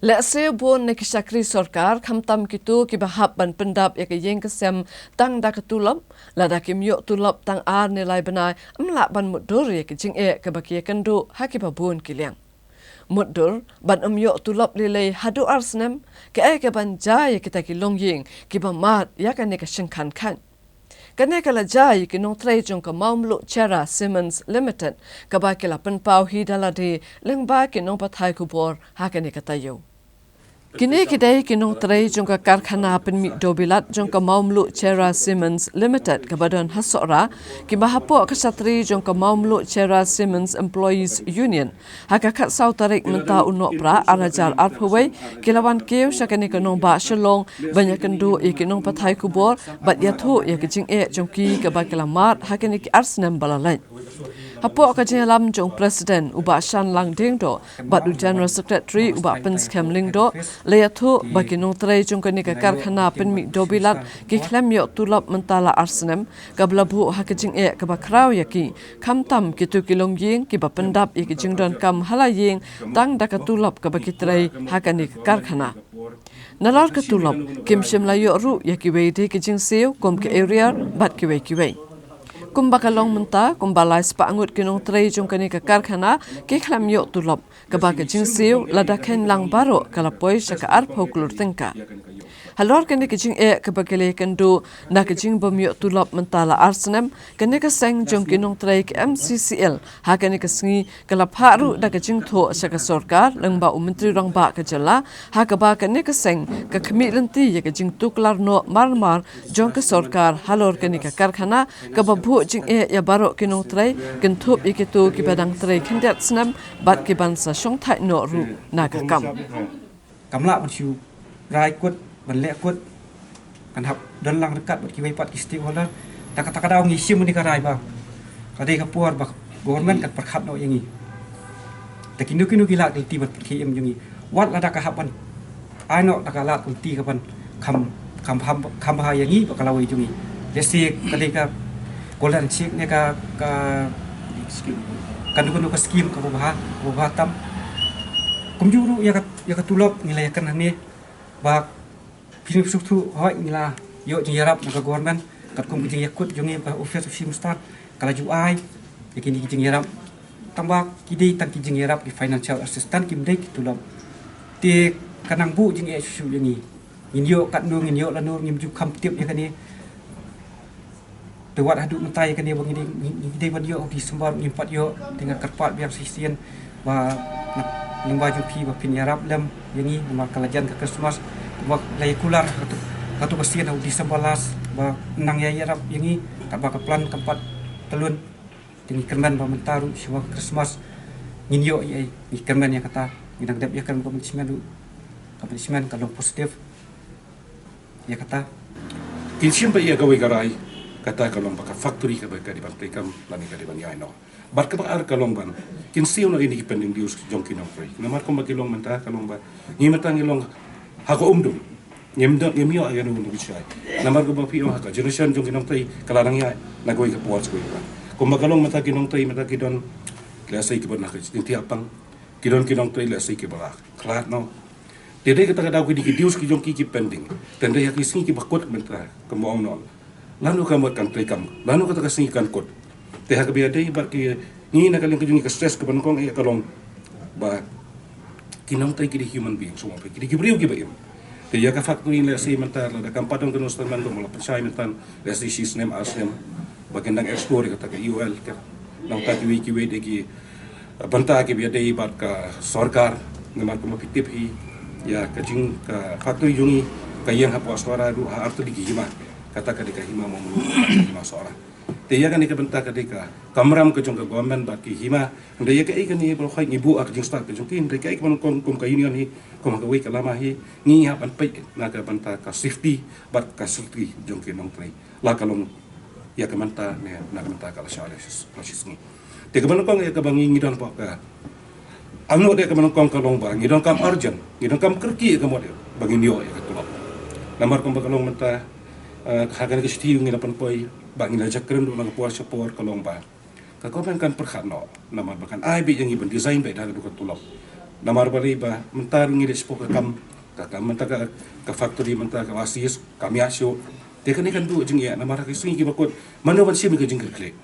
Lase bon ne kisakri sorkar khamtam kitu ki bahap ban pendap ya ke yeng kesem tang da ketulop lada kim yo tulop tang ar nilai benai amla ban mudur ya ke jingeh ke baki kendu haki babun kiliang mudur ban yo tulop lile hadu ar snem ke ban jaya kita ki longying ki ba mat ya ka ne ka shingkhan khan kane kala jai ki Nongtrei jong ka maumlu chera Simmons Limited ka ba kila penpau hi daladi lengba ki nong pathai kubor ha kane katayo kini kidai ki Nongtrei jong ka karkhana penmi dobilat jong ka maumlu chera Simmons Limited ka badan hasora ki bahapo ka satri jong ka maumlu chera Simmons Employees Union ha ka khat sau tarik menta unok pra arajar arphwei kilawan keu sakani ka nong ba shalong banyakandu ikinong pathai kubor bat yathu ya ki jingeh jong ki ka ba kilamat ha kani ki arsnem balalai hapo ka jelam jong president uba shan lang ding do bat u general secretary uba pens kem ling do leyathu baki Nongtrei jong kani ka karkhana penmi dobilat ki khlem yo tulop mentala arsnem ka blabu ha ka jingeh ka ba Khraw yaki khamtam ki tu kilong ying ki ba pendap ki jingdon kam halaying tang da ka tulop ka ba kitrei ha kani ka karkhana nalar ka tulop kim Shym la yo ru yaki weide ki jingsiu kom ke area bat ki wei kumba kalong menta kumba lai spa angut ki Nongtrei jong kani ka karkhana ki khlam yo tulop ka ba ka jingsiu lada khen lang baro kala poi saka ar phoklur tengka halor kani ki jingeh ka ba kele kandu na ka jing bom yo tulop mentala arsnem kani ka seng jong ki Nongtrei ki MCCL ha kani ka sngi kala pharu da ka jing tho saka sarkar lengba umentri rang ba ka jala ha ka ba kani ka seng ka khmi lanti ya ka jing tuklar no mar jong ka sarkar halor kani ka karkhana ka ba bhu jingeh ya baro ki Nongtrei Kynthih ikitu ki badang trei khindet Snem bat ki bansa shong thai no ru na ka kamla ban siu rai kut ban le kut kan hap dan lang dekat bat ki wei pat ki stakeholder tak kadau ngi sim ni ka rai ba kadai ka puar ba government kan perkhat no yangi takinu kinu gila ti bat ki em yangi wat la da ka hapan ai no da ka la ti ka ban kham ha yangi ba ka lawi jungi lesi kadai ka golden check ne ka kan ka skim ka ba tam kumjuru ya ka tulop nilai kan ne ba pinu suktu hoi nila yo jingarap na government kat kum jing yakut jungi ba office of Shym start kala ju ai yakini jingarap tambak kidi tan ki jingarap ki financial assistant kim dei ki tulop ti kanang bu jing e su yangi inyo kat no inyo la no ngim ju kham tiep yakani tewat hadu mentai yakani bang ini ban yo di sembar ngimpat yo dengan kerpat biar sisian ba limba ju pi ba pin yarap lem yangi ma kalajan ka Christmas ba lay kular katu kasian di sembalas ba nang ya yarap yangi ka ba ka plan tempat telun tingi kerman ba mentaru siwa Christmas nginyo ai ni kerman ya kata ginang dep ya kan komitmen kalau positif ya kata Shym ba ya gawe garai kata kalong baka factory ka ba ka di bantai kam lani ka di ban yai no bar ka ba ar kalong ban kinsiu no ini pending dius jong ki Nongtrei namar ko magilong menta kalong ba ngimata ngilong hako umdum ngimyo ayano ndu bichai namar ko ba pi haka generation jong ki Nongtrei kalarang ya nagoi ka puas ko ba ko magalong mata ki Nongtrei mata ki don klasai ki ban ka Kynthih apang ki don ki Nongtrei klasai ki ba klat no dede kata daw ki dius ki jong ki pending tende ya ki singi ki bakot menta kamo no lanu kamu kan trekam lanu kata kasing kan kot teh ka biade bar ki ni na kaling kujungi ka stress ka bankong e kalong ba kinong tay ki human being so ki ki briu ki ba im te ya ka factory la si mentar la kam padong kuno staman do mala pasay mentan la si Snem Snem bagandang explore kata ka UL ka nang ta ki we de ki banta ki biade bar ka sarkar ngamar ko mapitip hi ya ka jing ka factory jungi kayang hapwa suara ru ha artu di hima kata kadika hima mo hima suara te ya kan ikabenta kadika kamram ke jong government baki hima nda ya ka ikani bro khai ngibu ak jing start ke jong kin de ka ik mon kom ka union hi kom ka we ka lama hi ngi ha pan pai na ka banta ka safety bat ka safety jong ki Nongtrei la kalong ya ka manta ne na ka manta ka la shales process ni te ka ban kong ya ka bangi ngidon pa ka anu de ka ban kong kalong ba ngidon kam urgent ngidon kam kerki ka mo de bagi nio ya ka tulop namar kom ba kalong manta hagan ke stiu ngi lapan poi bang ina jakrim do nang puar support kalong ba ka komen kan perkhat no nama bakan ai bi yang iban design ba da du ka tulop namar bali ba mentar ngilis po ka kam kaka mentar ka factory mentar ka wasis kami asyo te kan du jing ya namar ka sungi ki bakot manoban sim ka jing kle